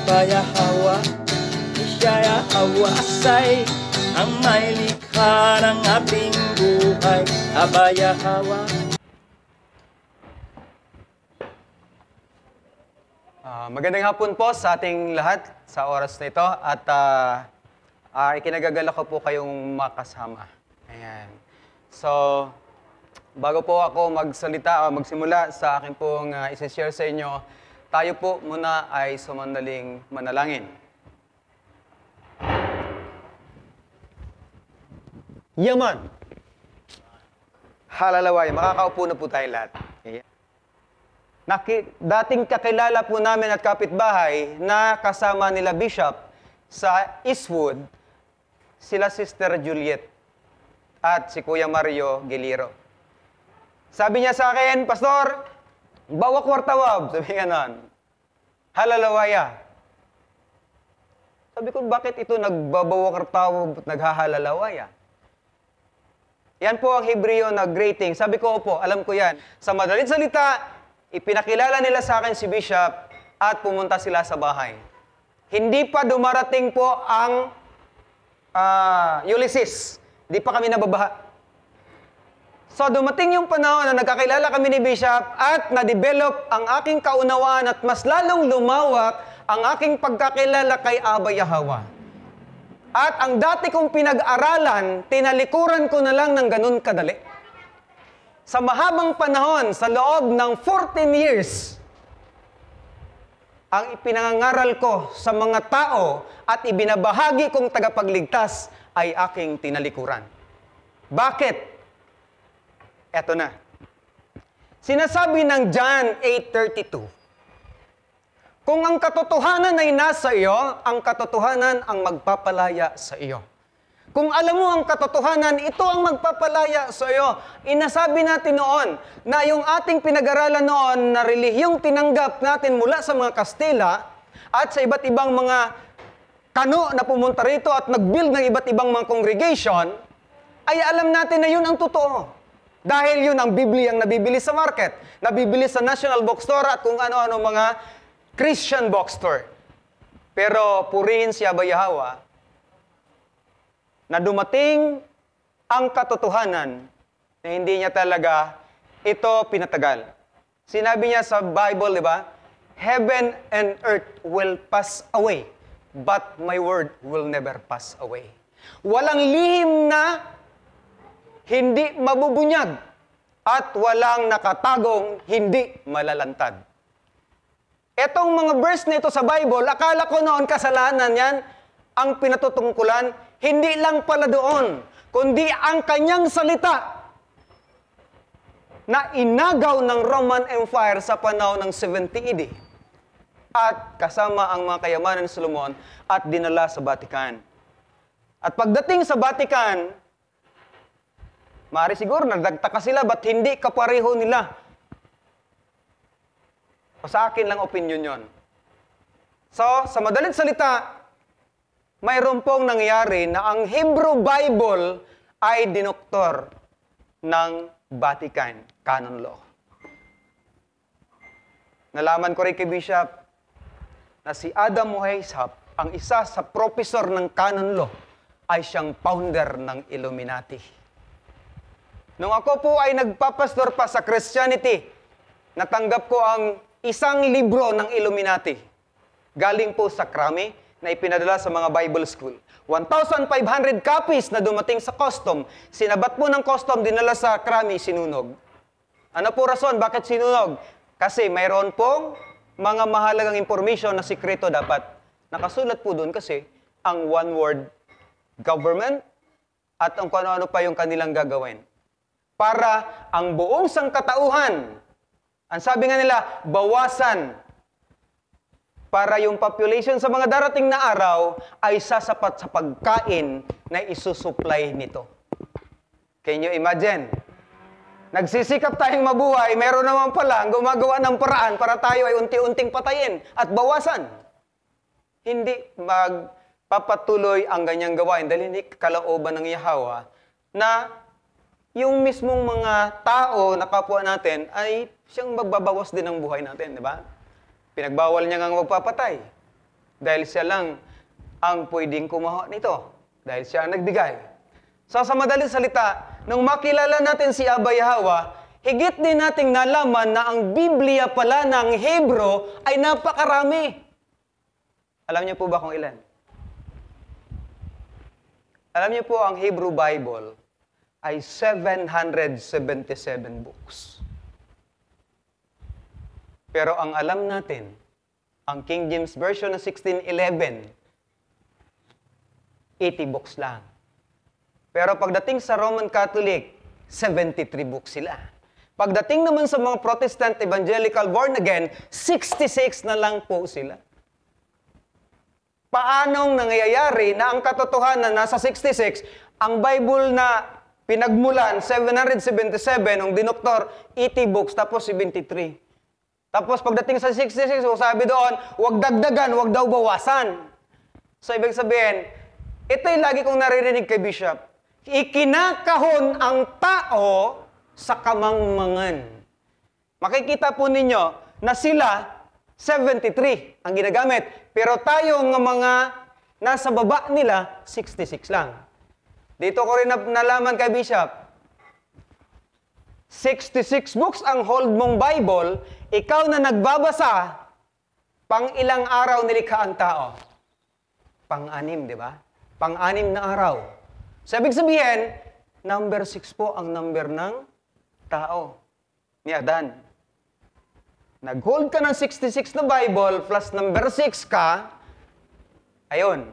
Abayahawa, Isaya Hawasay, ang may likha ng ating buhay. Abayahawa. Magandang hapon po sa ating lahat sa oras na ito at ikinagagalak ko po kayong makasama. Ayan. So, bago po ako magsimula sa akin pong isi-share sa inyo, tayo po muna ay sumandaling manalangin. Yaman! Halalaway, makakaupo na po tayo lahat. Ayan. Dating kakilala po namin at kapitbahay na kasama nila Bishop sa Eastwood, sila Sister Juliet at si Kuya Mario Giliro. Sabi niya sa akin, Pastor, bawa kwartawab, sabi nga nun, halalawaya. Sabi ko, bakit ito nagbabawa kwartawab at naghahalalawaya? Yan po ang Hebreo na greeting. Sabi ko, opo, alam ko yan. Sa madaling salita, ipinakilala nila sa akin si Bishop at pumunta sila sa bahay. Hindi pa dumarating po ang Ulysses. Hindi pa kami nababaha. So dumating yung panahon na nagkakilala kami ni Bishop at na-develop ang aking kaunawaan at mas lalong lumawak ang aking pagkakilala kay Abba Yahweh. At ang dati kong pinag-aralan, tinalikuran ko na lang ng ganun kadali. Sa mahabang panahon, sa loob ng 14 years, ang ipinangangaral ko sa mga tao at ibinabahagi kong tagapagligtas ay aking tinalikuran. Bakit? Eto na. Sinasabi ng John 8:32, kung ang katotohanan ay nasa iyo, ang katotohanan ang magpapalaya sa iyo. Kung alam mo ang katotohanan, ito ang magpapalaya sa iyo. Inasabi natin noon na yung ating pinag-aralan noon na relihiyong tinanggap natin mula sa mga Kastila at sa iba't ibang mga kano na pumunta rito at nag-build ng iba't ibang mga congregation, ay alam natin na yun ang totoo. Dahil yun ang Bibliyang nabibili sa market, nabibili sa National Bookstore at kung ano-ano mga Christian bookstore. Pero purihin si Abba Yahweh na dumating ang katotohanan na hindi niya talaga ito pinatagal. Sinabi niya sa Bible, di ba? Heaven and earth will pass away, but my word will never pass away. Walang lihim na hindi mabubunyag at walang nakatagong hindi malalantad. Etong mga verse na ito sa Bible, akala ko noon kasalanan yan ang pinatutungkulan. Hindi lang pala doon, kundi ang kanyang salita na inagaw ng Roman Empire sa panahon ng 70 AD at kasama ang mga kayamanan ni Solomon at dinala sa Vatican. At pagdating sa Vatican, maaari siguro nagdagtaka sila, ba't hindi kapareho nila? O sa akin lang opinion yon. So, sa madaling salita, mayroon pong nangyari na ang Hebrew Bible ay dinoktor ng Vatican Canon Law. Nalaman ko rin kay Bishop na si Adam Weishaupt, ang isa sa professor ng Canon Law, ay siyang founder ng Illuminati. Nung ako po ay nagpapastor pa sa Christianity, natanggap ko ang isang libro ng Illuminati. Galing po sa Krami, na ipinadala sa mga Bible School. 1,500 copies na dumating sa custom. Sinabat po ng custom, dinala sa Krami, sinunog. Ano po rason? Bakit sinunog? Kasi mayroon pong mga mahalagang information na sikreto dapat. Nakasulat po doon kasi ang one word government at ang kung ano pa yung kanilang gagawin. Para ang buong sangkatauhan, ang sabi nga nila, bawasan para yung population sa mga darating na araw ay sasapat sa pagkain na isusupply nito. Can you imagine? Nagsisikap tayong mabuhay, meron naman pala gumagawa ng paraan para tayo ay unti-unting patayin at bawasan. Hindi magpapatuloy ang ganyang gawain dahil hindi kalooban ng Yahweh na yung mismong mga tao na kapwa natin ay siyang magbabawas din ng buhay natin, di ba? Pinagbawal niya nga magpapatay. Dahil siya lang ang pwedeng kumuha nito. Dahil siya ang nagbigay. So sa madaling salita, nung makilala natin si Abba Yahweh, higit din nating nalaman na ang Biblia pala ng Hebro ay napakarami. Alam niyo po ba kung ilan? Alam niyo po, ang Hebrew Bible ay 777 books. Pero ang alam natin, ang King James Version na 1611, 80 books lang. Pero pagdating sa Roman Catholic, 73 books sila. Pagdating naman sa mga Protestant, Evangelical, Born Again, 66 na lang po sila. Paanong nangyayari na ang katotohanan nasa 66, ang Bible na pinagmulan, 777, ng dinoktor, 80 books, tapos 73. Tapos pagdating sa 66, sabi doon, huwag dagdagan, huwag daw bawasan. So ibig sabihin, ito yung lagi kong naririnig kay Bishop. Ikinakahon ang tao sa kamangmangan. Makikita po ninyo na sila 73 ang ginagamit. Pero tayo ng mga nasa baba nila, 66 lang. Dito ko rin nalaman kay Bishop, 66 books ang hold mong Bible, ikaw na nagbabasa, pang ilang araw nilikha ang tao? Pang-anim, di ba? Pang-anim na araw. So, ibig sabihin, number 6 po ang number ng tao, ni Adan. Nag-hold ka ng 66 na Bible, plus number 6 ka, ayun.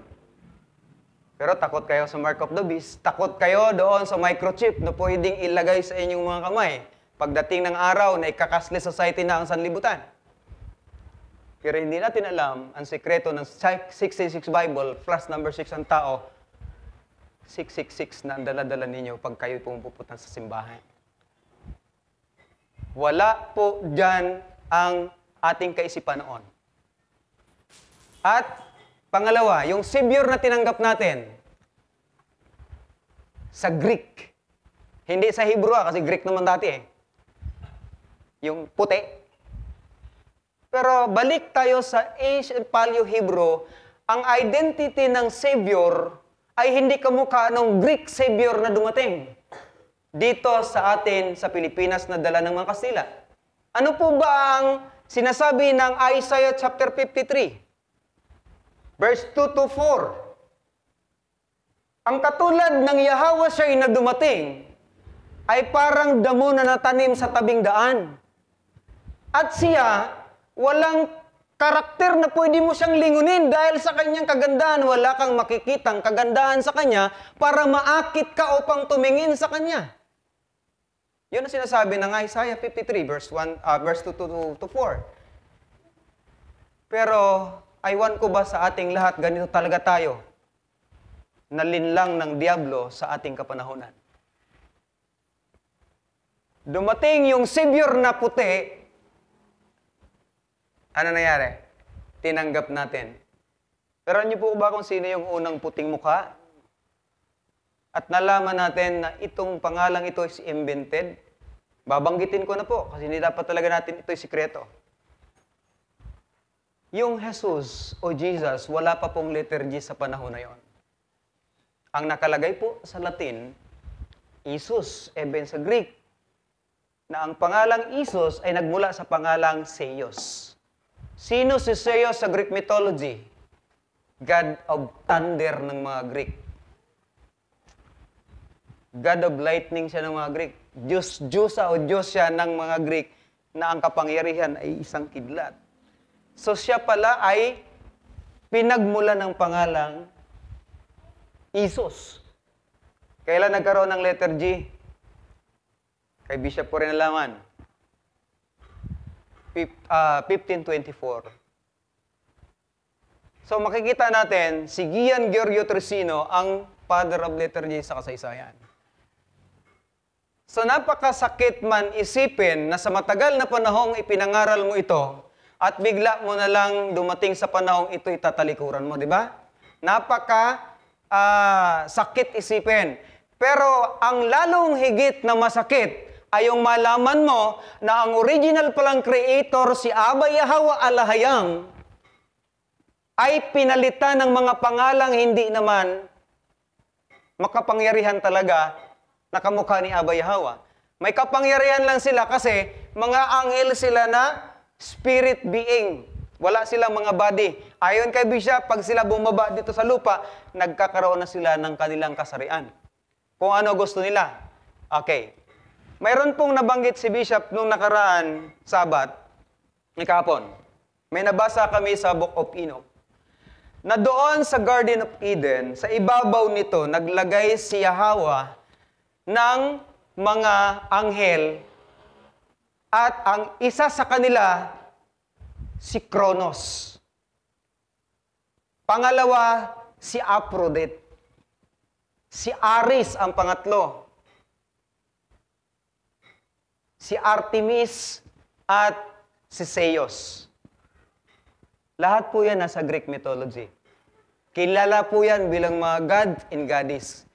Pero takot kayo sa mark of the beast, takot kayo doon sa microchip na pwedeng ilagay sa inyong mga kamay pagdating ng araw na ika-cashless society na ang sanlibutan. Pero hindi natin alam ang sekreto ng 666 Bible plus number 6 ang tao, 666 na ang dala-dala ninyo pag kayo pumupupunta sa simbahan. Wala po dyan ang ating kaisipan noon. At pangalawa, yung Savior na tinanggap natin sa Greek. Hindi sa Hebrew kasi Greek naman dati eh. Yung puti. Pero balik tayo sa Ancient Paleo-Hebrew, ang identity ng Savior ay hindi kamukha ng Greek Savior na dumating dito sa atin sa Pilipinas na dala ng mga Kastila. Ano po ba ang sinasabi ng Isaiah chapter 53? Verse 2 to 4. Ang katulad ng Yahweh siya'y na dumating ay parang damo na natanim sa tabing daan. At siya, walang karakter na pwede mo siyang lingunin dahil sa kanyang kagandahan. Wala kang makikitang kagandahan sa kanya para maakit ka upang tumingin sa kanya. Yun ang sinasabi ng Isaiah 53, verse 2 to 4. Pero, aywan ko ba sa ating lahat, ganito talaga tayo, nalinlang ng Diablo sa ating kapanahonan. Dumating yung Savior na puti, ano nangyari? Tinanggap natin. Pero niyo po ba kung sino yung unang puting mukha? At nalaman natin na itong pangalang ito is invented? Babanggitin ko na po kasi hindi dapat talaga natin ito'y sikreto. Yung Jesus o Jesus, wala pa pong letter G sa panahon na yon. Ang nakalagay po sa Latin, Isus, even sa Greek, na ang pangalang Isus ay nagmula sa pangalang Zeus. Sino si Zeus sa Greek mythology? God of thunder ng mga Greek. God of lightning siya ng mga Greek. Diyosa o Diyos siya ng mga Greek na ang kapangyarihan ay isang kidlat. So siya pala ay pinagmula ng pangalang Isus. Kailan nagkaroon ng letter G? Kay Bishop po rin nalaman. 1524. So makikita natin, si Gian Giorgio Tresino ang father of letter J sa kasaysayan. So napakasakit man isipin na sa matagal na panahong ipinangaral mo ito at bigla mo na lang dumating sa panahong ito'y tatalikuran mo, di ba? Sakit isipin. Pero ang lalong higit na masakit ay yung malaman mo na ang original palang creator, si Abba Yahweh Alahayang, ay pinalitan ng mga pangalang hindi naman makapangyarihan talaga na kamukha ni Abba Yahweh. May kapangyarihan lang sila kasi mga anghel sila na spirit being. Wala silang mga body. Ayon kay Bishop, pag sila bumaba dito sa lupa, nagkakaroon na sila ng kanilang kasarian. Kung ano gusto nila. Okay. Mayroon pong nabanggit si Bishop nung nakaraan, Sabat, kahapon. May nabasa kami sa Book of Enoch. Na doon sa Garden of Eden, sa ibabaw nito, naglagay si Yahweh ng mga anghel at ang isa sa kanila, si Kronos. Pangalawa, si Aphrodite. Si Aris ang pangatlo. Si Artemis at si Zeus. Lahat po yan nasa Greek mythology. Kilala po yan bilang mga god and goddess.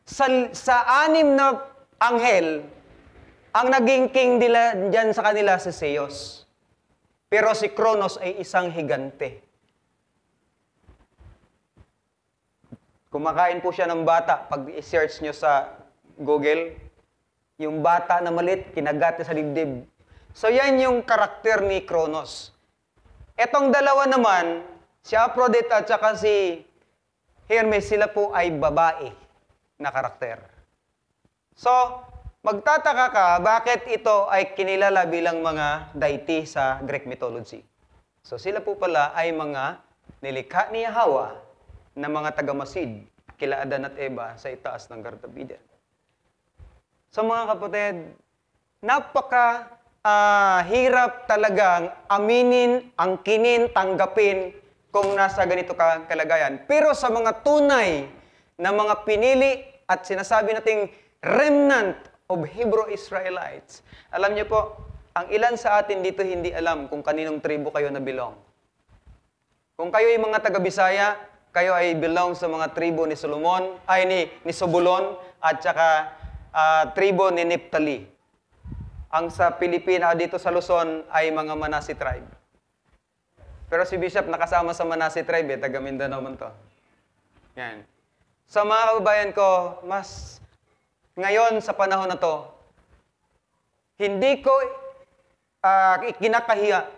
Sa anim na anghel, ang naging king nila dyan sa kanila si Zeus. Pero si Kronos ay isang higante. Kumakain po siya ng bata. Pag i-search nyo sa Google, yung bata na malit, kinagat sa dibdib. So yan yung karakter ni Kronos. Etong dalawa naman, si Aphrodite at saka si Hermes, sila po ay babae na karakter. So, magtataka ka, bakit ito ay kinilala bilang mga deity sa Greek mythology? So, sila po pala ay mga nilikha ni Yahweh na mga tagamasid kila Adan at Eva sa itaas ng Garden of Eden. So, mga kapatid, hirap talagang aminin, angkinin, tanggapin kung nasa ganito kalagayan. Pero sa mga tunay na mga pinili at sinasabi nating remnant of Hebrew Israelites, alam niyo po, ang ilan sa atin dito hindi alam kung kaninong tribo kayo na belong. Kung kayo ay mga taga-Bisaya, kayo ay belong sa mga tribo ni Solomon, ni Sobulon at saka tribo ni Naphtali. Ang sa Pilipina dito sa Luzon ay mga Manasi tribe. Pero si Bishop nakasama sa Manasi tribe, taga Mindanao man to. Yan. Sa mga kababayan ko, mas ngayon sa panahon na to, hindi ko ikinakahiya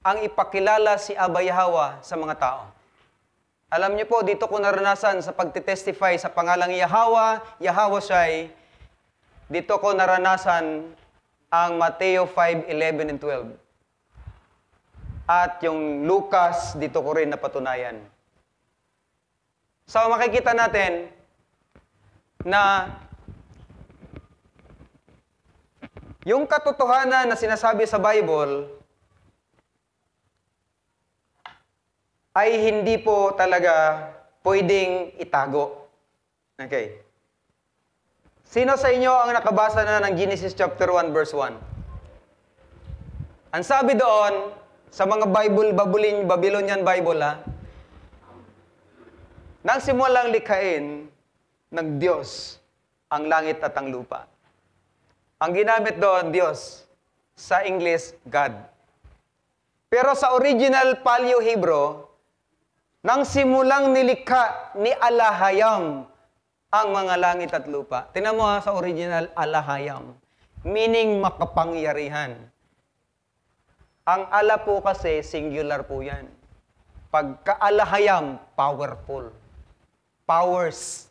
ang ipakilala si Abba Yahweh sa mga tao. Alam niyo po, dito ko naranasan sa pagtitestify sa pangalang Yahweh, Yahweh Shai, dito ko naranasan ang Mateo 5:11 and 12. At yung Lucas, dito ko rin napatunayan. So makikita natin na yung katotohanan na sinasabi sa Bible ay hindi po talaga pwedeng itago. Okay. Sino sa inyo ang nakabasa na ng Genesis chapter 1 verse 1? Ang sabi doon, sa mga Babylonian Bible, nang simulang likhain ng Diyos ang langit at ang lupa. Ang ginamit doon, Diyos. Sa English, God. Pero sa original Paleo-Hebrew, nang simulang nilikha ni Alahayam ang mga langit at lupa. Tingnan mo sa original, Alahayam. Meaning makapangyarihan. Ang ala po kasi, singular po yan. Pagka-alahayam, powerful. Powers.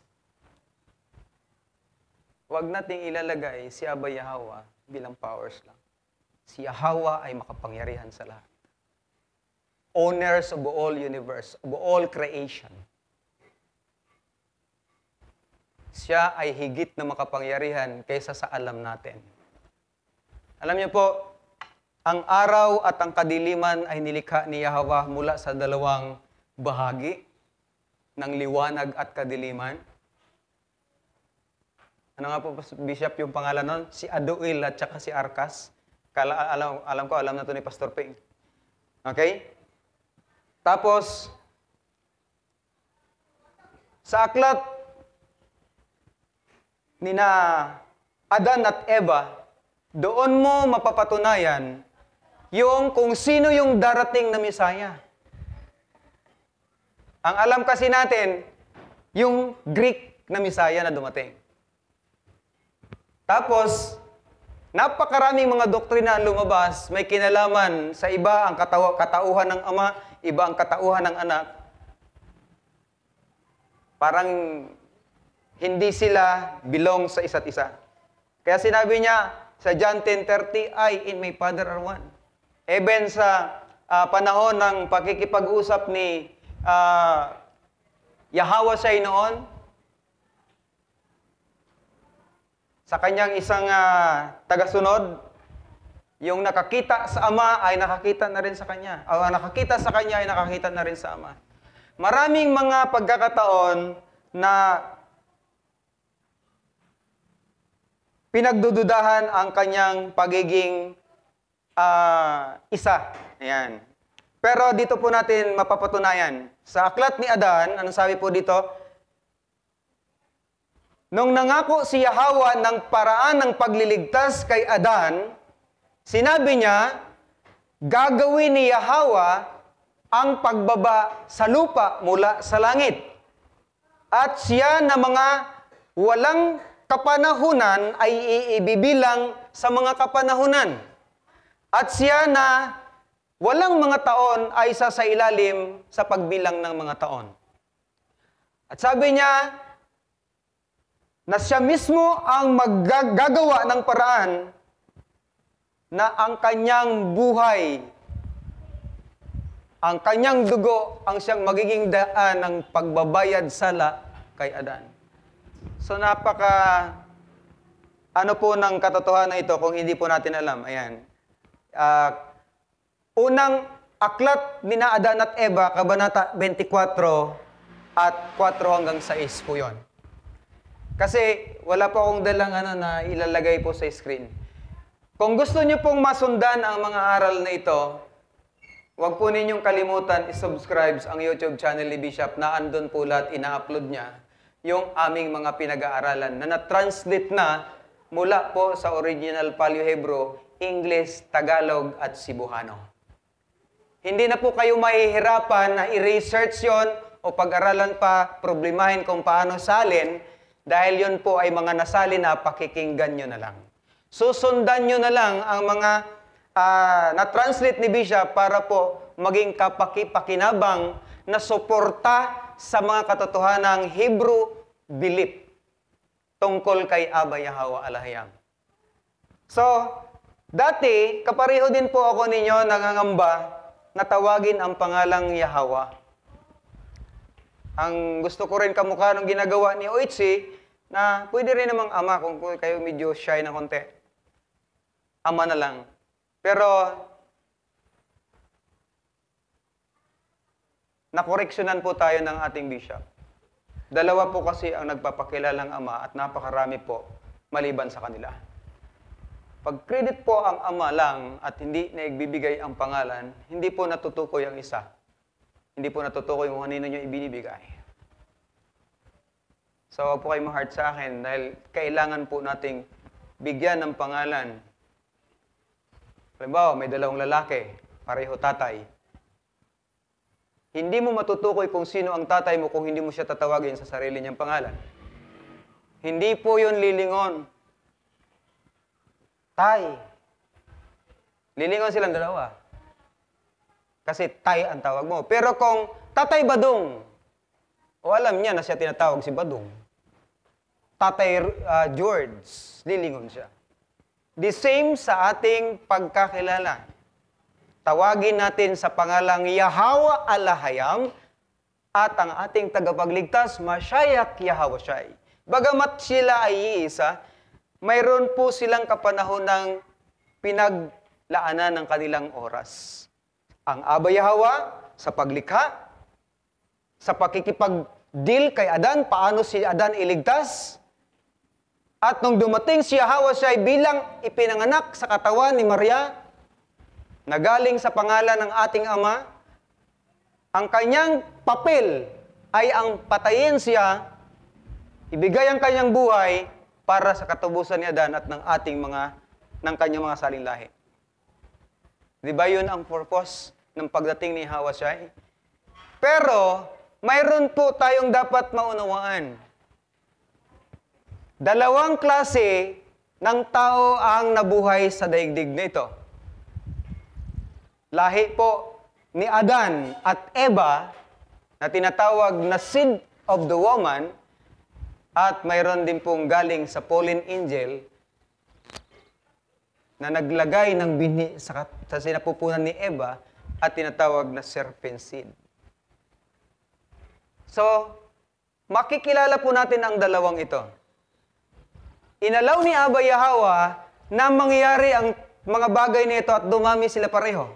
Huwag nating ilalagay si Abba Yahweh bilang powers lang. Si Yahweh ay makapangyarihan sa lahat. Owners of all universe, of all creation. Siya ay higit na makapangyarihan kaysa sa alam natin. Alam niyo po, ang araw at ang kadiliman ay nilikha ni Yahweh mula sa dalawang bahagi ng liwanag at kadiliman. Ano nga po, Bishop, yung pangalan nun? Si Aduil at saka si Arkas. Alam na to ni Pastor Ping. Okay? Tapos, sa aklat ni na Adan at Eva, doon mo mapapatunayan yung kung sino yung darating na Misaya. Ang alam kasi natin, yung Greek na Messiah na dumating. Tapos, napakaraming mga doktrina ang lumabas, may kinalaman sa iba ang katauhan ng Ama, iba ang katauhan ng Anak. Parang hindi sila belong sa isa't isa. Kaya sinabi niya sa John 10:30, I and my Father are one. Even sa panahon ng pakikipag-usap ni Yahweh siya noon, sa kanyang isang tagasunod, yung nakakita sa Ama ay nakakita na rin sa Kanya. O nakakita sa Kanya ay nakakita na rin sa Ama. Maraming mga pagkakataon na pinagdududahan ang kanyang pagiging isa. Ayan. Pero dito po natin mapapatunayan. Sa aklat ni Adan, anong sabi po dito? Nung nangako si Yahweh ng paraan ng pagliligtas kay Adan, sinabi niya, gagawin ni Yahweh ang pagbaba sa lupa mula sa langit. At siya na mga walang kapanahunan ay iibibilang sa mga kapanahunan. At siya na walang mga taon ay sasailalim sa pagbilang ng mga taon. At sabi niya na siya mismo ang maggagawa ng paraan na ang kanyang buhay, ang kanyang dugo, ang siyang magiging daan ng pagbabayad sala kay Adan. So ano po ng katotohanan ito kung hindi po natin alam? Ayan. Unang aklat ni na Adan at Eva, Kabanata 24 at 4 hanggang 6 po yun. Kasi wala po akong dalang na ilalagay po sa screen. Kung gusto niyo pong masundan ang mga aral na ito, huwag po ninyong kalimutan i-subscribe ang YouTube channel ni Bishop na andun po lahat ina-upload niya yung aming mga pinag-aaralan na na-translate na mula po sa original Paleo-Hebrew, English, Tagalog at Cebuano. Hindi na po kayo mahihirapan na i-research yon o pag-aralan pa, problemahin kung paano salin dahil yon po ay mga nasalin na pakikinggan nyo na lang. Susundan nyo na lang ang mga na-translate ni Bishop para po maging kapaki-pakinabang na suporta sa mga katotohanang Hebrew belief tungkol kay Abba Yahweh Alahayam. So, dati, kapareho din po ako ninyo nangangamba na tawagin ang pangalang Yahweh. Ang gusto ko rin kamukha ng ginagawa ni Oichi na pwede rin namang Ama kung kayo medyo shy na konti. Ama na lang. Pero, nakoreksyonan po tayo ng ating bishop. Dalawa po kasi ang nagpapakilalang Ama at napakarami po maliban sa kanila. Pag credit po ang Ama lang at hindi naigbibigay ang pangalan, hindi po natutukoy ang isa. Hindi po natutukoy kung kanino nyo ibinibigay. So, huwag po kayong ma-heart sa akin dahil kailangan po nating bigyan ng pangalan. Halimbawa, may dalawang lalaki, pareho tatay. Hindi mo matutukoy kung sino ang tatay mo kung hindi mo siya tatawagin sa sarili niyang pangalan. Hindi po yun lilingon. Tay. Lilingon silang dalawa. Kasi tay ang tawag mo. Pero kung Tatay Badong, o alam niya na siya tinatawag si Badong, Tatay George, lilingon siya. The same sa ating pagkakilala. Tawagin natin sa pangalang Yahweh Alahayam at ang ating tagapagligtas, Mashiach Yahawashi. Bagamat sila ay iisa, mayroon po silang kapanahon ng pinaglaanan ng kanilang oras. Ang Abba Yahweh sa paglikha, sa pakikipag-deal kay Adan, paano si Adan iligtas, at nung dumating si Yahweh siya bilang ipinanganak sa katawan ni Maria, na galing sa pangalan ng ating Ama, ang kanyang papel ay ang patayin siya, ibigay ang kanyang buhay para sa katubusan ni Adan at ng kanyang mga saling lahi. Di ba yun ang purpose ng pagdating ni Yahweh siya? Pero, mayroon po tayong dapat maunawaan. Dalawang klase ng tao ang nabuhay sa daigdig na ito. Lahi po ni Adan at Eva na tinatawag na seed of the woman, at mayroon din pong galing sa fallen angel na naglagay ng binhi sa sinapupunan ni Eva at tinatawag na serpent seed. So, makikilala po natin ang dalawang ito. Inalaw ni Abba Yahweh na mangyari ang mga bagay nito at dumami sila pareho.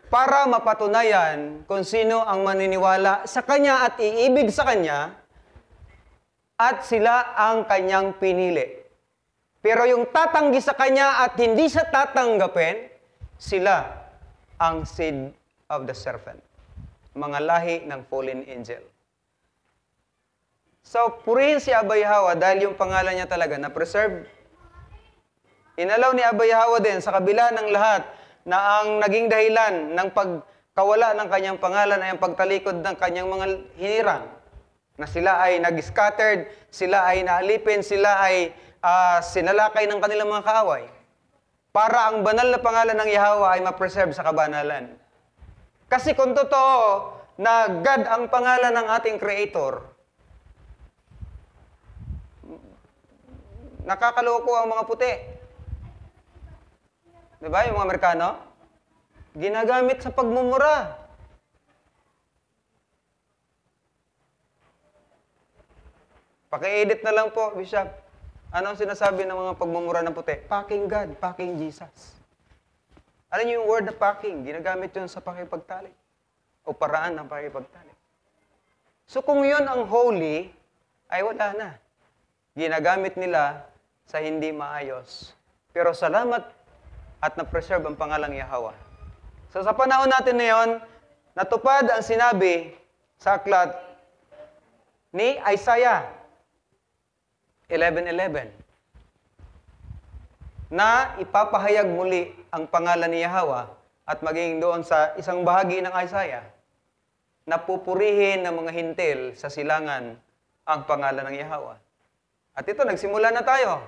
Para mapatunayan kung sino ang maniniwala sa Kanya at iibig sa Kanya, at sila ang Kanyang pinili. Pero yung tatanggi sa Kanya at hindi siya tatanggapin, sila ang seed of the serpent. Mga lahi ng fallen angel. So, purihin si Abba Yahweh dahil yung pangalan niya talaga na-preserve. Inalaw ni Abba Yahweh din sa kabila ng lahat na ang naging dahilan ng pagkawala ng kanyang pangalan ay ang pagtalikod ng kanyang mga hinirang. Na sila ay nag-scattered, sila ay naalipin, sila ay sinalakay ng kanilang mga kaaway. Para ang banal na pangalan ng Yahweh ay ma-preserve sa kabanalan. Kasi kung totoo na God ang pangalan ng ating Creator, nakakaloko ang mga puti. Diba, yung mga Amerikano? Ginagamit sa pagmumura. Paki-edit na lang po, Bishop. Ano ang sinasabi ng mga pagmumura ng puti? Packing God, packing Jesus. Alam niyo yung word na packing, ginagamit yun sa pakipagtalik. O paraan ng pakipagtalik. So kung yun ang holy, ay wala na. Ginagamit nila sa hindi maayos. Pero salamat at na-preserve ang pangalang Yahweh. So sa panahon natin ngayon, natupad ang sinabi sa aklat ni Isaiah 11:11 na ipapahayag muli ang pangalan ni Yahweh at maging doon sa isang bahagi ng Isaiah na pupurihin ng mga hintil sa silangan ang pangalan ng Yahweh. At ito, nagsimula na tayo.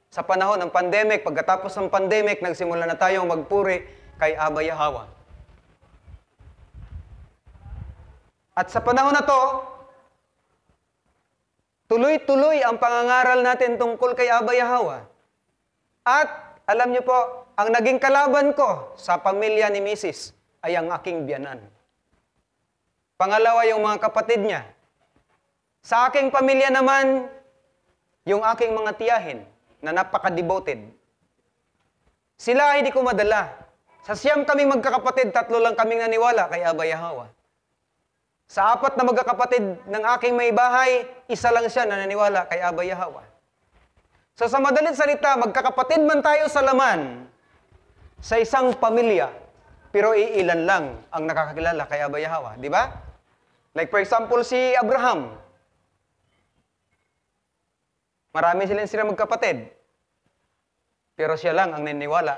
Sa panahon ng pandemic, pagkatapos ng pandemic, nagsimula na tayong magpuri kay Abba Yahweh. At sa panahon na to, tuloy-tuloy ang pangangaral natin tungkol kay Abba Yahweh. At alam niyo po, ang naging kalaban ko sa pamilya ni Mrs. ay ang aking biyanan. Pangalawa, yung mga kapatid niya. Sa aking pamilya naman, yung aking mga tiyahin na napaka-devoted. Sila ay hindi ko madala. Sa siyam kaming magkakapatid, 3 lang kaming naniwala kay Abba Yahweh. Sa 4 na magkakapatid ng aking may bahay, 1 lang siya na naniwala kay Abba Yahweh. So sa madalit salita, magkakapatid man tayo sa laman, sa isang pamilya, pero iilan lang ang nakakakilala kay Abba Yahweh. Di ba? Like for example, si Abraham. Marami sila magkapatid. Pero siya lang ang niniwala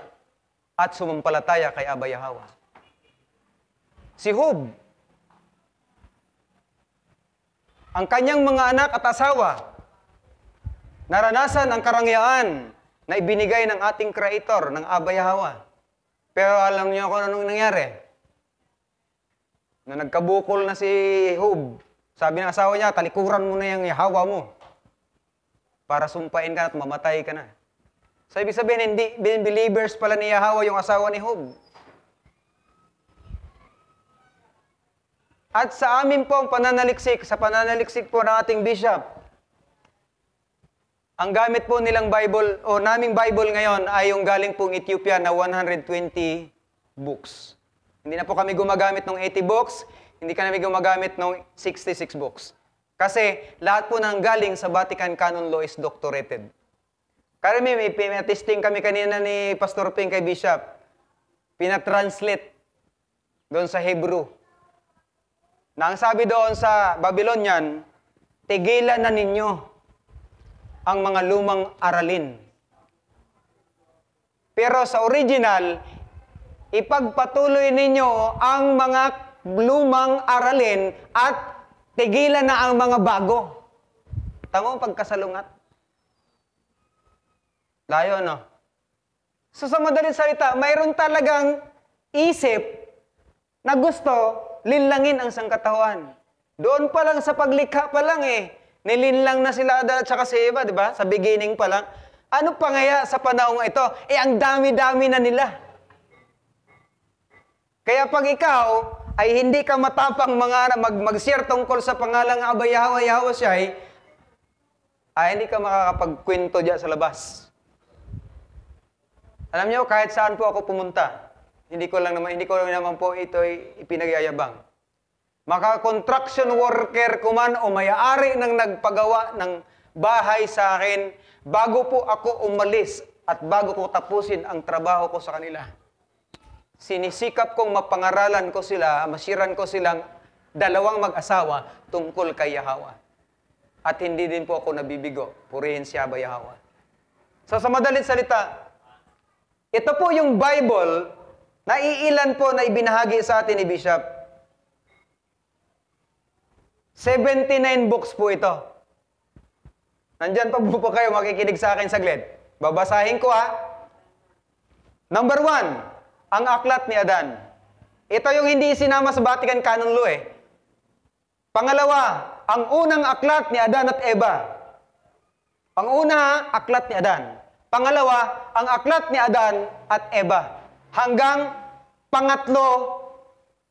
at sumampalataya kay Abba Yahweh. Si Job, ang kanyang mga anak at asawa, naranasan ang karangyaan na ibinigay ng ating Creator, ng Abba Yahweh. Pero alam niyo kung anong nangyari? Na nagkabukol na si Job, sabi ng asawa niya, talikuran mo na yung Yahweh mo para sumpain ka at mamatay ka na. So, ibig sabihin, hindi believers pala ni Yahweh yung asawa ni Job. At sa amin pong pananaliksik, sa pananaliksik po ng ating bishop, ang gamit po nilang Bible, o naming Bible ngayon, ay yung galing pong Ethiopia na 120 books. Hindi na po kami gumagamit ng 80 books, hindi kami gumagamit ng 66 books. Kasi lahat po nang galing sa Vatican Canon Law is doctorated. Kaya may testing kami kanina ni Pastor Ping kay Bishop. Pinatranslate doon sa Hebrew. Na ang sabi doon sa Babylonian, tigilan na ninyo ang mga lumang aralin. Pero sa original, ipagpatuloy ninyo ang mga lumang aralin at tigilan na ang mga bago. Tama mo pagkasalungat? Layo, no? So sa madaling salita, mayroon talagang isip na gusto linlangin ang sangkatauhan. Doon pa lang sa paglikha pa lang nilinlang na sila Adan at saka si Eva, di ba? Sa beginning pa lang. Ano pa ngaya sa panahong ito? Ang dami-dami na nila. Kaya pag ikaw ay hindi ka matapang mag-share tungkol sa pangalang Abba Yahweh Yahweh Shai, ay hindi ka makakapagkwento diyan sa labas. Alam niyo, kahit saan po ako pumunta, hindi ko lang naman po ito ipinagyayabang. Maka-construction worker ko man o may-ari ng nagpagawa ng bahay sa akin, bago po ako umalis at bago ko tapusin ang trabaho ko sa kanila, sinisikap kong mapangaralan ko sila, masiran ko silang dalawang mag-asawa tungkol kay Yahweh. At hindi din po ako nabibigo. Purihin siya ba Yahweh. So sa madalit salita, ito po yung Bible na iilan po na ibinahagi sa atin ni Bishop. 79 books po ito. Nandyan pa po kayo makikinig sa akin saglit. Babasahin ko Number 1, ang aklat ni Adan. Ito yung hindi sinama sa Vatican Canon Law Pangalawa, ang unang aklat ni Adan at Eva. Ang una, aklat ni Adan. Pangalawa, ang aklat ni Adan at Eva. Hanggang pangatlo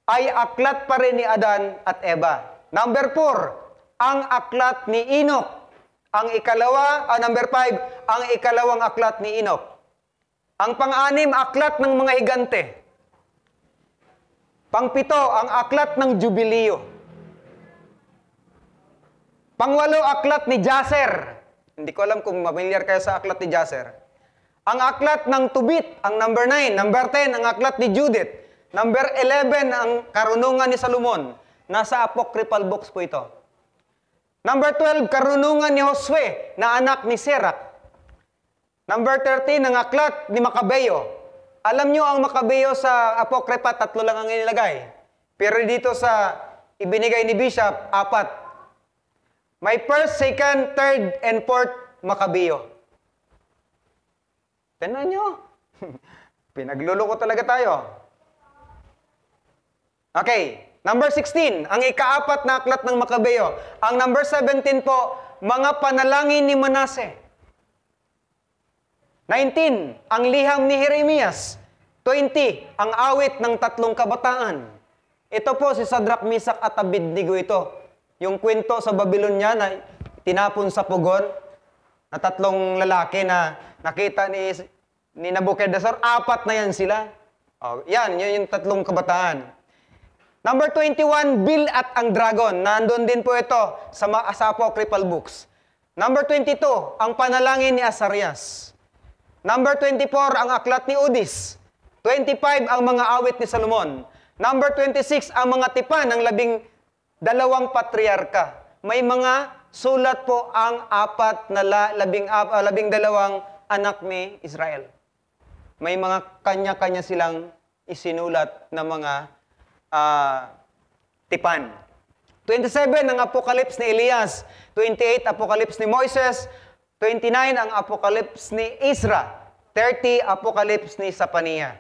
ay aklat pa rin ni Adan at Eva. Number 4, ang aklat ni Enoch. Ang ikalawa, number 5, ang ikalawang aklat ni Enoch. Ang pang-anim, aklat ng mga higante. Pang-pito, ang aklat ng Jubileo. Pang-walo, aklat ni Jaser. Hindi ko alam kung familiar kayo sa aklat ni Jaser. Ang aklat ng Tubit, ang number 9. Number 10, ang aklat ni Judith. Number 11, ang karunungan ni Salomon. Nasa apocryphal books po ito. Number 12, karunungan ni Josue, na anak ni Sirach. Number 13, ang aklat ni Makabeo. Alam nyo, ang Makabeo sa apocrypha, 3 lang ang inilagay. Pero dito sa ibinigay ni Bishop, 4. May 1st, 2nd, 3rd, and 4th Makabeo. Tignan nyo. Pinagluloko talaga tayo. Okay. Number 16, ang ika-4 na aklat ng Makabeo. Ang number 17 po, mga panalangin ni Manase. 19, ang liham ni Jeremias. 20, ang awit ng 3 kabataan. Ito po si Sadrach, Mesach at Abednego ito. Yung kwento sa Babylonia na tinapon sa pugon na 3 lalaki na nakita ni Nabucodonosor, 4 na yan sila. Yun yung 3 kabataan. Number 21, Bill at ang Dragon. Nandun din po ito sa apocryphal books. Number 22, ang panalangin ni Azarias. Number 24, ang aklat ni Udis. 25, ang mga awit ni Solomon. Number 26, ang mga tipan ng 12 patriarka. May mga sulat po ang 12 anak ni Israel. May mga kanya-kanya silang isinulat na mga tipan. 27, ang Apocalypse ni Elias. 28, Apocalypse ni Moises. 29, ang Apocalypse ni Ezra. 30, Apocalypse ni Sapania.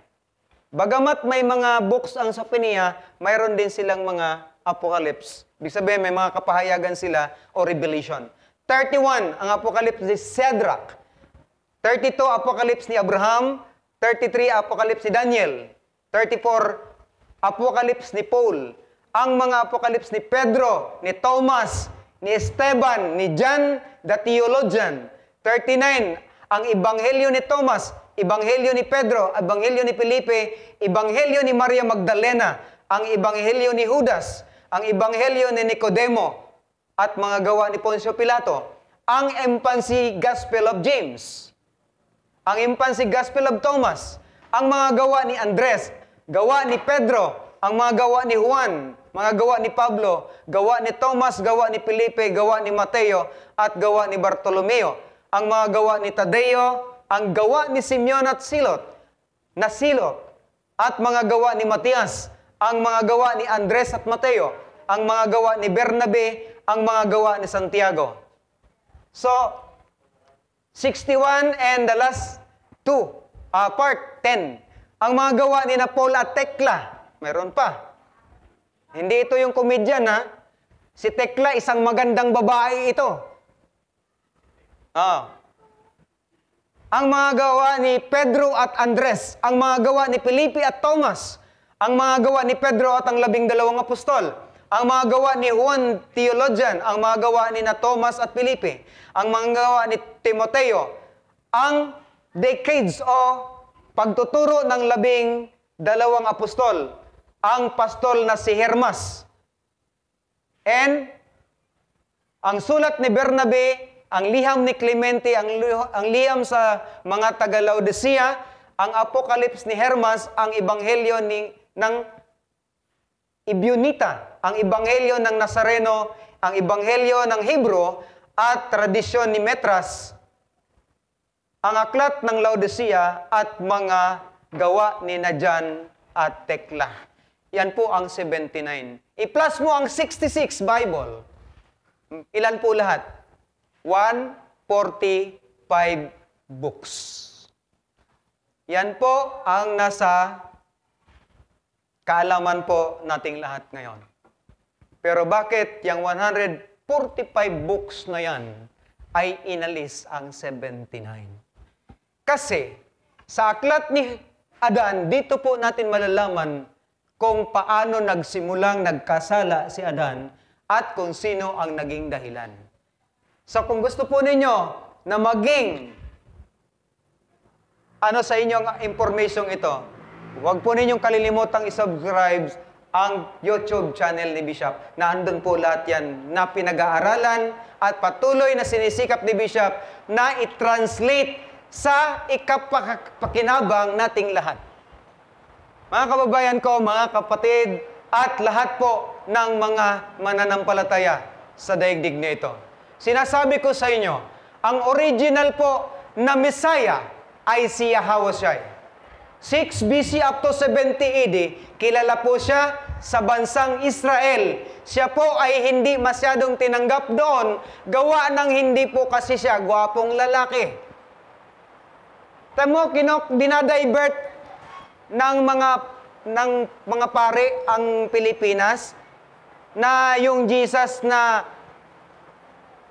Bagamat may mga books ang Sapania, mayroon din silang mga Apocalypse. Ibig sabihin, may mga kapahayagan sila o revelation. 31, ang Apocalypse ni Shadrach. 32, Apocalypse ni Abraham. 33, Apocalypse ni Daniel. 34, Apocalypse ni Paul. Ang mga Apocalypse ni Pedro, ni Thomas, ni Esteban, ni John the Theologian. 39, ang Ebanghelyo ni Thomas, Ebanghelyo ni Pedro, Ebanghelyo ni Felipe, Ebanghelyo ni Maria Magdalena, ang Ebanghelyo ni Judas, ang Ebanghelyo ni Nicodemo, at mga gawa ni Poncio Pilato, ang Infancy Gospel of James, ang Infancy Gospel of Thomas, ang mga gawa ni Andres, gawa ni Pedro, ang mga gawa ni Juan, mga gawa ni Pablo, gawa ni Thomas, gawa ni Felipe, gawa ni Mateo, at gawa ni Bartolomeo, ang mga gawa ni Tadeo, ang gawa ni Simeon at Silot, at mga gawa ni Matias, ang mga gawa ni Andres at Mateo, ang mga gawa ni Bernabe, ang mga gawa ni Santiago. So, 61 and the last 2, part 10. Ang mga gawa ni Paul at Tekla, meron pa. Hindi ito yung komedyan, ha? Si Tekla, isang magandang babae ito. Ang mga gawa ni Pedro at Andres, ang mga gawa ni Felipe at Thomas, ang mga gawa ni Pedro at ang 12 apostol, ang mga gawa ni Juan Theologian, ang mga gawa ni Thomas at Felipe, ang mga gawa ni Timoteo, ang decades o pagtuturo ng 12 apostol, ang pastol na si Hermas, and ang sulat ni Bernabe, ang liham ni Clemente, ang liham sa mga taga-Laodicea, ang Apocalypse ni Hermas, ang ebanghelyo ng Ibionita, ang ebanghelyo ng Nazareno, ang ebanghelyo ng Hebro, at tradisyon ni Metras, ang aklat ng Laodicea, at mga gawa ni Jan at Tekla. Yan po ang 79. I-plus mo ang 66 Bible. Ilan po lahat? 145 books. Yan po ang nasa kaalaman po nating lahat ngayon. Pero bakit yung 145 books na yan ay inalis ang 79? Kasi sa aklat ni Adan, dito po natin malalaman kung paano nagsimulang nagkasala si Adan at kung sino ang naging dahilan. So kung gusto po ninyo na maging sa inyong information ito, huwag po ninyong kalilimutang i-subscribe ang YouTube channel ni Bishop. Na andun po lahat yan na pinag-aaralan at patuloy na sinisikap ni Bishop na i-translate sa ikapakinabang nating lahat. Mga kababayan ko, mga kapatid, at lahat po ng mga mananampalataya sa daigdig na ito. Sinasabi ko sa inyo, ang original po na Messiah ay si Yahawashi. 6 BC up to 70 AD, kilala po siya sa bansang Israel. Siya po ay hindi masyadong tinanggap doon, gawa ng hindi po kasi siya gwapong lalaki. Tamo, dinadivert ng mga pare ang Pilipinas na yung Jesus na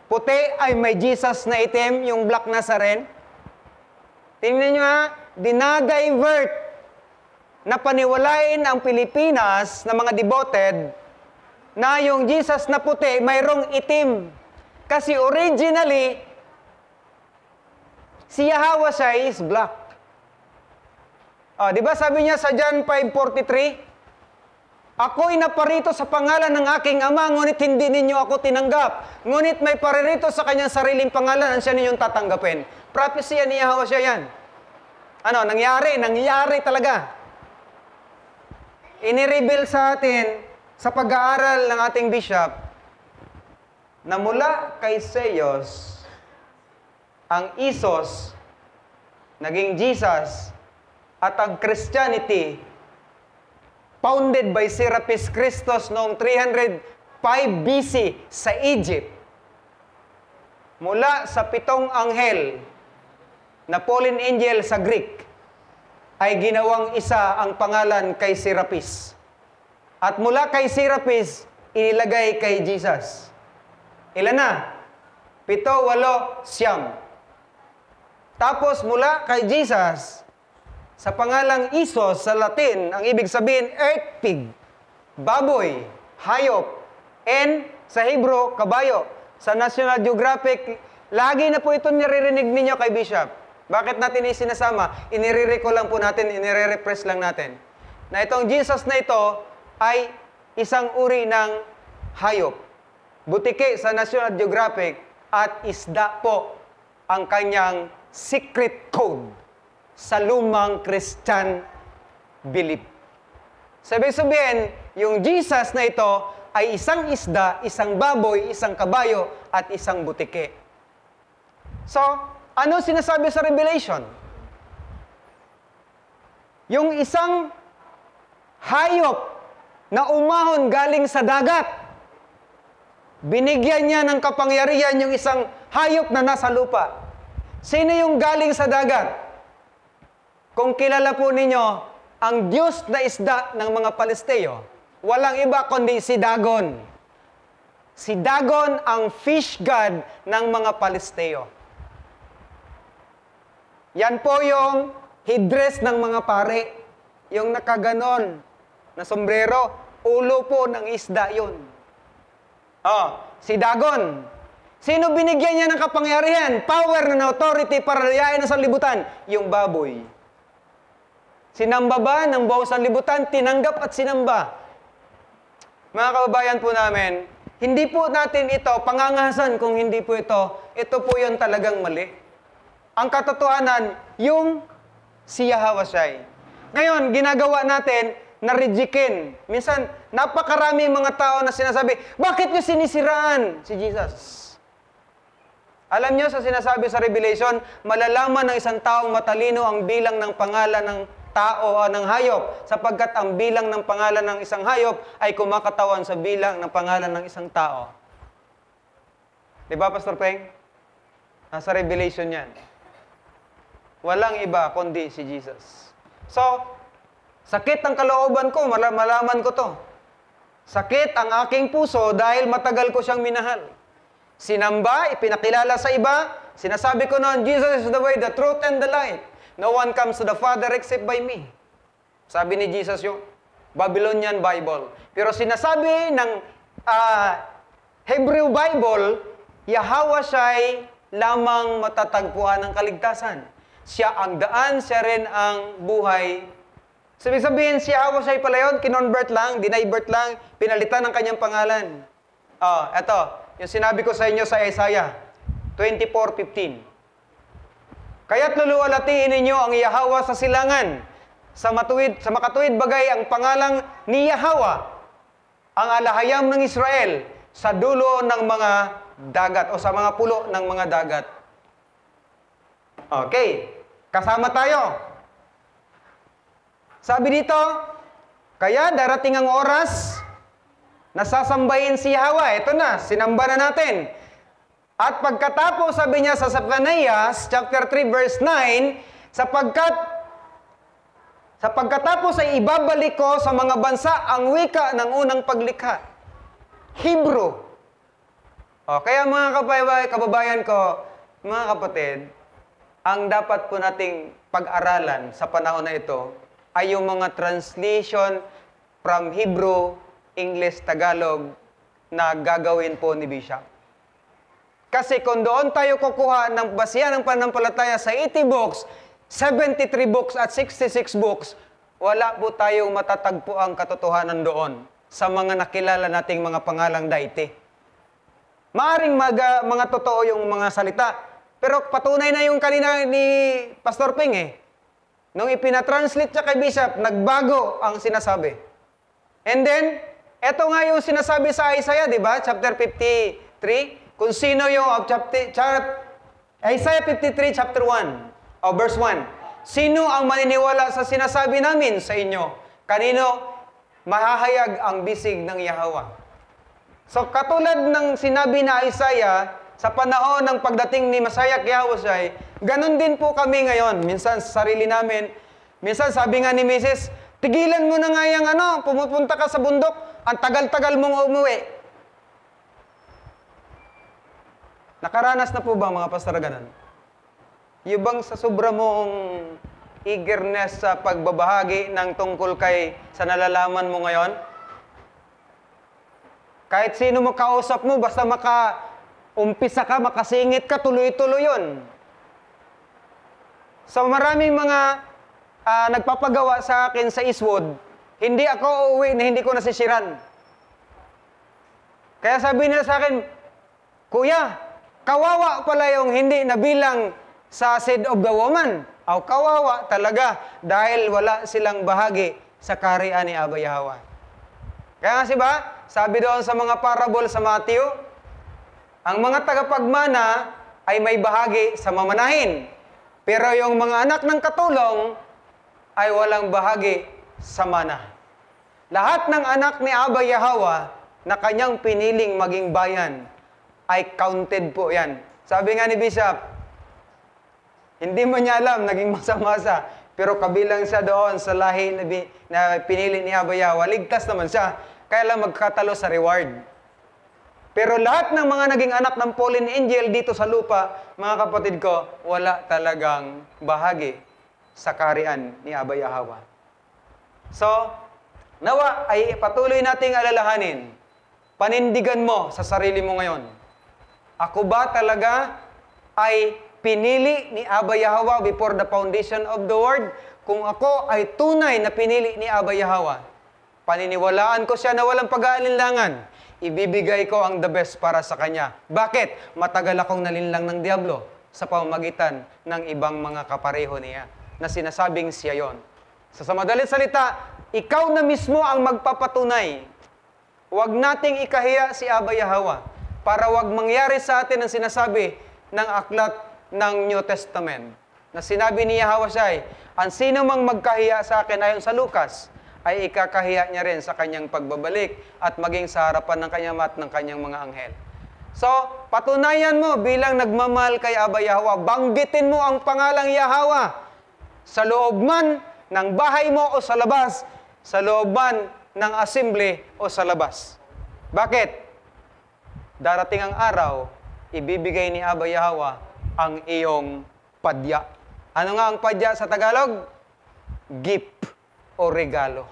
puti ay may Jesus na itim, yung Black Nazarene. Tingnan nyo ha, dinadivert na paniwalain ang Pilipinas na mga devoted na yung Jesus na puti mayroong itim. Kasi originally, si Yahawashi is black. Di ba sabi niya sa John 5:43, ako'y naparito sa pangalan ng aking Ama, ngunit hindi ninyo ako tinanggap. Ngunit may paririto sa kanyang sariling pangalan, ang siya ninyong tatanggapin. Prophecy ni Yahawashi yan. Nangyari talaga. Inireveal sa atin, sa pag-aaral ng ating bishop, na mula kay Zeus, ang Isos, naging Jesus, at ang Christianity, founded by Serapis Christos noong 305 BC sa Egypt. Mula sa 7 anghel na fallen angel sa Greek, ay ginawang isa ang pangalan kay Serapis. At mula kay Serapis, inilagay kay Jesus. Ilan na? 7, 8, 9. Tapos mula kay Jesus, sa pangalang Isos sa Latin, ang ibig sabihin earth pig, baboy, hayop, and sa Hebrew, kabayo. Sa National Geographic, lagi na po ito niririnig ninyo kay Bishop. Bakit natin isinasama? Inirire-ko lang po natin, inire-repress lang natin. Na itong Jesus na ito ay isang uri ng hayop. Butike sa National Geographic at isda po ang kanyang secret code sa lumang Christian belief. Sabihin, yung Jesus na ito ay isang isda, isang baboy, isang kabayo, at isang butike. So, ano sinasabi sa Revelation? Yung isang hayop na umahon galing sa dagat. Binigyan niya ng kapangyarihan yung isang hayop na nasa lupa. Sino yung galing sa dagat? Kung kilala po ninyo, ang Diyos na isda ng mga Palesteo, walang iba kundi si Dagon. Si Dagon ang fish god ng mga Palesteo. Yan po yung headdress ng mga pare. Yung nakaganon na sombrero, ulo po ng isda yun. Si Dagon. Sino binigyan niya ng kapangyarihan, power and authority para layain ang sanlibutan? Yung baboy. Sinamba ba ng buong sanlibutan? Tinanggap at sinamba. Mga kababayan po namin, hindi po natin ito pangangahasan kung hindi po ito po yung talagang mali. Ang katotohanan, yung si Yahweh. Ngayon, ginagawa natin na rijikin. Minsan, napakarami mga tao na sinasabi, bakit nyo sinisiraan si Jesus? Alam nyo, sa sinasabi sa Revelation, malalaman ng isang taong matalino ang bilang ng pangalan ng tao o ng hayop, sapagkat ang bilang ng pangalan ng isang hayop ay kumakatawan sa bilang ng pangalan ng isang tao. Di ba, Pastor Peng? Nasa Revelation yan. Walang iba kundi si Jesus. So, sakit ang kalooban ko, malaman ko to. Sakit ang aking puso dahil matagal ko siyang minahal. Sinamba, ipinakilala sa iba, sinasabi ko noon, Jesus is the way, the truth, and the light. No one comes to the Father except by me. Sabi ni Jesus yung Babylonian Bible. Pero sinasabi ng Hebrew Bible, Yahweh siya'y lamang matatagpuan ng kaligtasan. Siya ang daan, siya rin ang buhay. Sabihin, si Yahweh siya'y pala yun, kinonvert lang, dinivert lang, pinalitan ng kanyang pangalan. Eto, yung sinabi ko sa inyo sa Isaiah 24:15. Kaya't luluwalhatiin ninyo ang Yahweh sa silangan, sa makatuwid bagay ang pangalang ni Yahweh, ang alahayam ng Israel, sa dulo ng mga dagat o sa mga pulo ng mga dagat. Okay, kasama tayo. Sabi dito, kaya darating ang oras na sasambahin si Yahweh. Ito na, sinamba na natin. At pagkatapos, sabi niya sa Zephaniah, chapter 3, verse 9, sapagkatapos ay ibabalik ko sa mga bansa ang wika ng unang paglikha. Hebrew. Kaya mga kababayan ko, mga kapatid, ang dapat po nating pag-aralan sa panahon na ito ay yung mga translation from Hebrew, English, Tagalog na gagawin po ni Bishop. Kasi kung doon tayo kukuha ng basihan ng pananampalataya sa 80 books, 73 books at 66 books, wala po tayong matatagpo ang katotohanan doon sa mga nakilala nating mga pangalang daite. Maaring mga totoo yung mga salita, pero patunay na yung kanina ni Pastor Ping Nung ipinatranslate siya kay Bishop, nagbago ang sinasabi. And then, eto nga yung sinasabi sa Isaiah, di ba? Chapter 53. Kung sino yung Isaiah 53, chapter 1, o verse 1. Sino ang maniniwala sa sinasabi namin sa inyo? Kanino mahahayag ang bisig ng Yahweh? So, katulad ng sinabi na Isaiah, sa panahon ng pagdating ni Masaya Yahweh, ganun din po kami ngayon. Minsan sa sarili namin, minsan sabi nga ni Mrs., tigilan mo na nga yung pumupunta ka sa bundok, ang tagal-tagal mong umuwi. Nakaranas na po ba mga pastor ganun? Yung bang sa sobra mong eagerness sa pagbabahagi ng tungkol sa nalalaman mo ngayon? Kahit sino mo kausap mo, basta umpisa ka, makasingit ka, tuloy-tuloy yun. So maraming mga nagpapagawa sa akin sa Eastwood, hindi ako uuwi na hindi ko nasisiran. Kaya sabi nila sa akin, Kuya, kawawa pala yung hindi nabilang sa seed of the woman. Kawawa talaga dahil wala silang bahagi sa kaharian ni Abba Yahweh. Kaya nga sabi doon sa mga parable sa Matthew, ang mga tagapagmana ay may bahagi sa mamanahin. Pero yung mga anak ng katulong ay walang bahagi sa mana. Lahat ng anak ni Abba Yahweh na kanyang piniling maging bayan ay counted po yan. Sabi nga ni Bishop, hindi mo niya alam, naging masa-masa, pero kabilang siya doon sa lahi na pinili ni Abba Yahweh, ligtas naman siya, kaya lang magkatalo sa reward. Pero lahat ng mga naging anak ng fallen angel dito sa lupa, mga kapatid ko, wala talagang bahagi sa kaharian ni Abba Yahweh. So, nawa ay patuloy nating alalahanin, panindigan mo sa sarili mo ngayon. Ako ba talaga ay pinili ni Abba Yahweh before the foundation of the world? Kung ako ay tunay na pinili ni Abba Yahweh, paniniwalaan ko siya na walang pag-aalinlangan, ibibigay ko ang the best para sa Kanya. Bakit? Matagal akong nalinlang ng Diablo sa pamamagitan ng ibang mga kapareho niya na sinasabing siya yon. Sa madalit salita, ikaw na mismo ang magpapatunay. Huwag nating ikahiya si Abba Yahweh para huwag mangyari sa atin ang sinasabi ng aklat ng New Testament. Na sinabi ni Yahweh siya, ang sino mang magkahiya sa akin ayon sa Lucas, ay ikakahiya niya rin sa kanyang pagbabalik at maging sa harapan ng kanyang at ng kanyang mga anghel. So, patunayan mo bilang nagmamahal kay Abba Yahweh, banggitin mo ang pangalang Yahweh sa loob man ng bahay mo o sa labas, sa loob man ng assembly o sa labas. Bakit? Darating ang araw, ibibigay ni Abba Yahweh ang iyong padya. Ano nga ang padya sa Tagalog? Gift o regalo.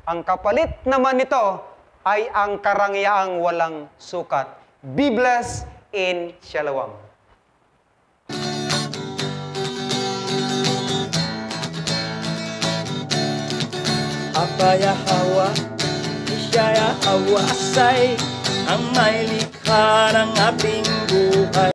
Ang kapalit naman nito ay ang karangyaang walang sukat. Be blessed in Shalom. Abba Yahweh, siya Yahweh say, ang may likha ng ating buhay.